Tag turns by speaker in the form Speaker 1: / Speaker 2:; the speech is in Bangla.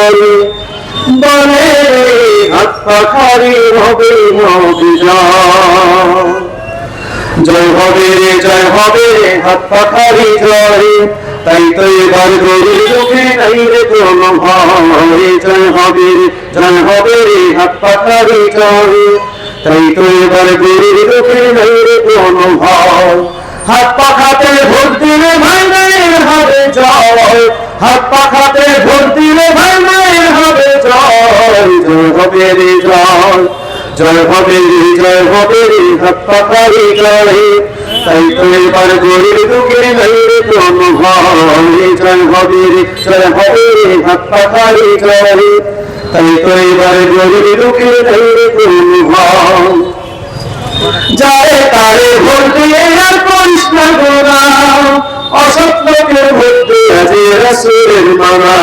Speaker 1: করি বলে হাত পাখারি হবে অভিযান। জয় হবে রে জয় হবে রে হাত পাখারি জয়, তাই তো এবার গরিব দুঃখে নাই রে কোনো ভয়। জয় হবে রে হাত পাখারি জয়, তাই তো এবার গরিব দুঃখে নাই রে কোনো ভয়। হাত পাখাতে ভোট দিলে ভাই মায়ের হবে জয়, হাত পাখাতে ভোট দিলে ভাই মায়ের হবে জয়। জয় হবে রে জয়, জয় হবে রে হাত পাখারি জয়, তাই তো এবার গরিব দুঃখে নাই রে কোনো ভয়। জয় হবে রে হাত পাখারি জয়, তাই তো এবার গরিব দুঃখে নাই রে কোনো ভয়। যারে তারে ভোট দিয়ে আর করিস না গোনা, অসৎ লোকের ভোট দিয়ে যে রাসূলের মানা।